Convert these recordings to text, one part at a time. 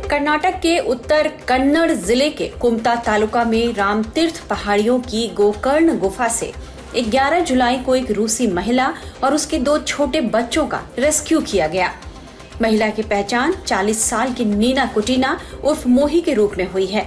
कर्नाटक के उत्तर कन्नड़ जिले के कुमटा तालुका में रामतीर्थ पहाड़ियों की गोकर्ण गुफा से 11 जुलाई को एक रूसी महिला और उसके 2 छोटे बच्चों का रेस्क्यू किया गया। महिला की पहचान 40 साल की नीना कुटीना उर्फ मोही के रूप में हुई है।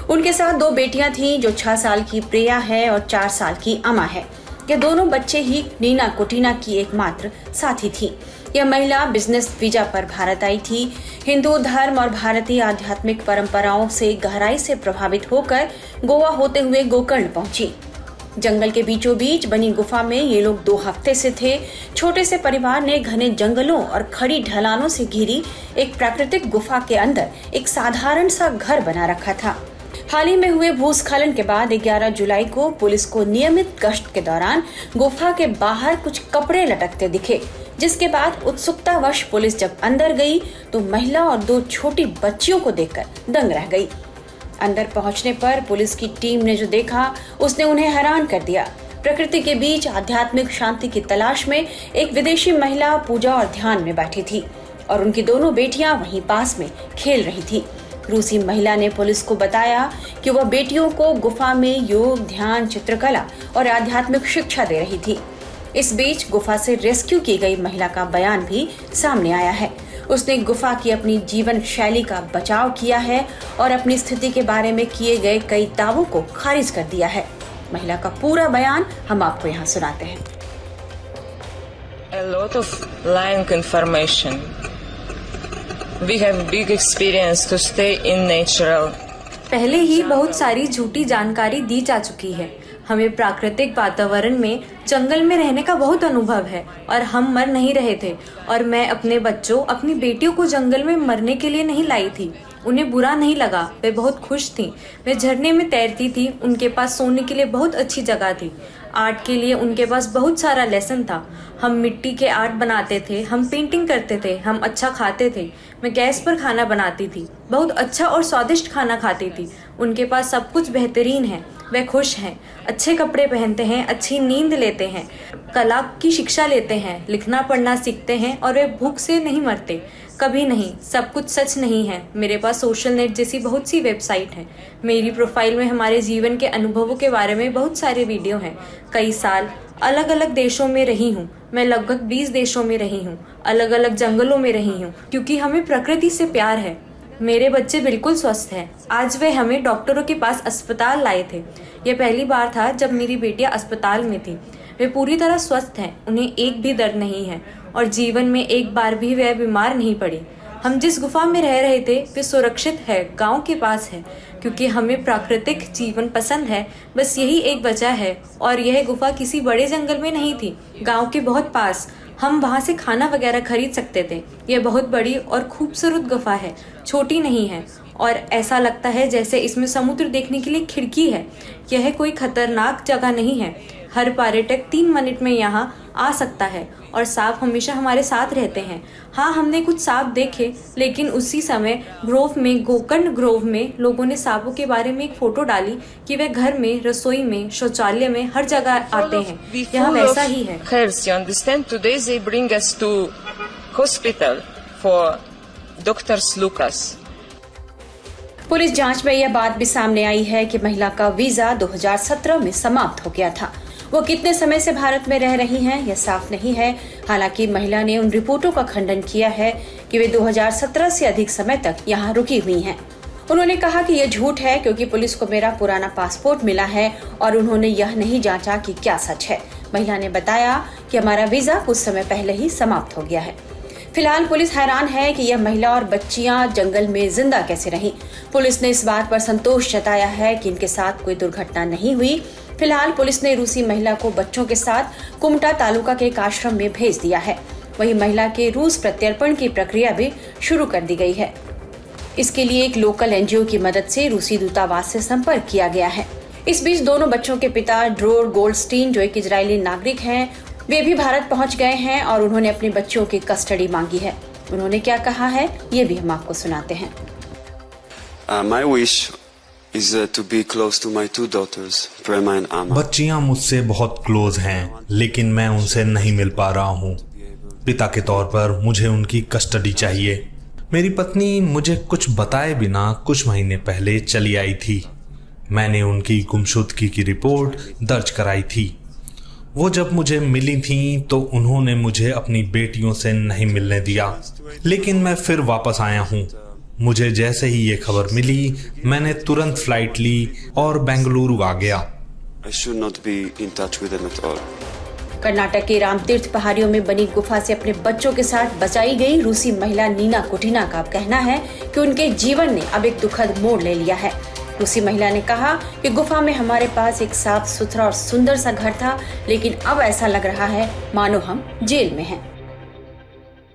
उनके साथ 2 बेटियां थीं जो 6 साल की प्रिया है और 4 साल की अमा है। ये दोनों बच्चे ही नीना कुटीना की एकमात्र साथी थी। यह महिला बिजनेस वीजा पर भारत आई थी। हिंदू धर्म और भारतीय आध्यात्मिक परंपराओं से गहराई से प्रभावित होकर गोवा होते हुए गोकर्ण पहुंची। जंगल के बीचों बीच बनी गुफा में ये लोग 2 हफ्ते से थे। छोटे से परिवार ने घने जंगलों और खड़ी ढलानों से घिरी एक प्राकृतिक गुफा के अंदर एक साधारण सा घर बना रखा था। हाल ही में हुए भूस्खलन के बाद 11 जुलाई को पुलिस को नियमित गश्त के दौरान गुफा के बाहर कुछ कपड़े लटकते दिखे, जिसके बाद उत्सुकतावश पुलिस जब अंदर गई तो महिला और 2 छोटी बच्चियों को देखकर दंग रह गई। अंदर पहुंचने पर पुलिस की टीम ने जो देखा उसने उन्हें हैरान कर दिया। प्रकृति के बीच आध्यात्मिक शांति की तलाश में एक विदेशी महिला पूजा और ध्यान में बैठी थी और उनकी दोनों बेटियां वहीं पास में खेल रही थी। रूसी महिला ने पुलिस को बताया कि वह बेटियों को गुफा में योग, ध्यान, चित्रकला और आध्यात्मिक शिक्षा दे रही थी। इस बीच गुफा से रेस्क्यू की गई महिला का बयान भी सामने आया है। उसने गुफा की अपनी जीवन शैली का बचाव किया है और अपनी स्थिति के बारे में किए गए कई दावों को खारिज कर दिया है। महिला का पूरा बयान हम आपको यहाँ सुनाते हैं। A lot of lying information. We have big experience to stay in natural. पहले ही बहुत सारी झूठी जानकारी दी जा चुकी है। हमें प्राकृतिक वातावरण में जंगल में रहने का बहुत अनुभव है और हम मर नहीं रहे थे। और मैं अपने बच्चों, अपनी बेटियों को जंगल में मरने के लिए नहीं लाई थी। उन्हें बुरा नहीं लगा, वे बहुत खुश थीं। वे झरने में तैरती थी, उनके पास सोने के लिए बहुत अच्छी जगह थी। आर्ट के लिए उनके पास बहुत सारा लेसन था। हम मिट्टी के आर्ट बनाते थे, हम पेंटिंग करते थे, हम अच्छा खाते थे। मैं गैस पर खाना बनाती थी, बहुत अच्छा और स्वादिष्ट खाना खाती थी। उनके पास सब कुछ बेहतरीन है, वे खुश हैं, अच्छे कपड़े पहनते हैं, अच्छी नींद लेते हैं, कला की शिक्षा लेते हैं, लिखना पढ़ना सीखते हैं और वे भूख से नहीं मरते, कभी नहीं। सब कुछ सच नहीं है। मेरे पास सोशल नेट जैसी बहुत सी वेबसाइट हैं। मेरी प्रोफाइल में हमारे जीवन के अनुभवों के बारे में बहुत सारे वीडियो हैं। कई साल अलग अलग देशों में रही हूँ। मैं लगभग 20 देशों में रही हूँ, अलग अलग जंगलों में रही हूँ, क्योंकि हमें प्रकृति से प्यार है। मेरे बच्चे बिल्कुल स्वस्थ हैं। आज वे हमें डॉक्टरों के पास अस्पताल लाए थे। यह पहली बार था जब मेरी बेटियां अस्पताल में थी। वे पूरी तरह स्वस्थ हैं, उन्हें एक भी दर्द नहीं है और जीवन में एक बार भी वे बीमार नहीं पड़ी। हम जिस गुफा में रह रहे थे वे सुरक्षित है, गांव के पास है, क्योंकि हमें प्राकृतिक जीवन पसंद है। बस यही एक वजह है। और यह गुफा किसी बड़े जंगल में नहीं थी, गांव के बहुत पास। हम वहाँ से खाना वगैरह खरीद सकते थे। यह बहुत बड़ी और खूबसूरत गुफा है, छोटी नहीं है और ऐसा लगता है जैसे इसमें समुद्र देखने के लिए खिड़की है। यह कोई खतरनाक जगह नहीं है। हर पर्यटक 3 मिनट में यहाँ आ सकता है और सांप हमेशा हमारे साथ रहते हैं। हाँ, हमने कुछ सांप देखे, लेकिन उसी समय ग्रोव में, गोकर्ण ग्रोव में लोगों ने सांपों के बारे में एक फोटो डाली कि वे घर में, रसोई में, शौचालय में, हर जगह आते हैं। यहाँ वैसा ही है। You understand? Today they bring us to hospital for Dr. Lucas. Police जांच में यह बात भी सामने आई है कि महिला का वीजा 2017 में समाप्त हो गया था। वो कितने समय से भारत में रह रही हैं यह साफ नहीं है। हालांकि महिला ने उन रिपोर्टों का खंडन किया है कि वे 2017 से अधिक समय तक यहाँ रुकी हुई हैं। उन्होंने कहा कि यह झूठ है क्योंकि पुलिस को मेरा पुराना पासपोर्ट मिला है और उन्होंने यह नहीं जांचा कि क्या सच है। महिला ने बताया कि हमारा वीजा कुछ समय पहले ही समाप्त हो गया है। फिलहाल पुलिस हैरान है कि यह महिला और बच्चियां जंगल में जिंदा कैसे रहीं। पुलिस ने इस बात पर संतोष जताया है कि इनके साथ कोई दुर्घटना नहीं हुई। फिलहाल पुलिस ने रूसी महिला को बच्चों के साथ कुमटा तालुका के एक आश्रम में भेज दिया है। वहीं महिला के रूस प्रत्यर्पण की प्रक्रिया भी शुरू कर दी गई है। इसके लिए एक लोकल एनजीओ की मदद से रूसी दूतावास से संपर्क किया गया है। इस बीच दोनों बच्चों के पिता ड्रोर गोल्डस्टीन, जो एक इजरायली नागरिक हैं, वे भी भारत पहुंच गए हैं और उन्होंने अपने बच्चों की कस्टडी मांगी है। उन्होंने क्या कहा है ये भी हम आपको सुनाते हैं। My wish is to be close to my 2 daughters, Prema and Ama. बच्चियां मुझसे बहुत क्लोज हैं, लेकिन मैं उनसे नहीं मिल पा रहा हूँ। पिता के तौर पर मुझे उनकी कस्टडी चाहिए। मेरी पत्नी मुझे कुछ बताए बिना कुछ महीने पहले चली आई थी। मैंने उनकी गुमशुदगी की रिपोर्ट दर्ज कराई थी। वो जब मुझे मिली थीं तो उन्होंने मुझे अपनी बेटियों से नहीं मिलने दिया, लेकिन मैं फिर वापस आया हूँ। मुझे जैसे ही ये खबर मिली मैंने तुरंत फ्लाइट ली और बेंगलुरु आ गया। I should not be in touch with them at all. Karnataka के रामतीर्थ पहाड़ियों में बनी गुफा से अपने बच्चों के साथ बचाई गई रूसी महिला नीना कुटिना का कहना है कि उनके जीवन ने अब एक दुखद मोड़ ले लिया है। रूसी महिला ने कहा कि गुफा में हमारे पास एक साफ सुथरा और सुंदर सा घर था, लेकिन अब ऐसा लग रहा है मानो हम जेल में हैं।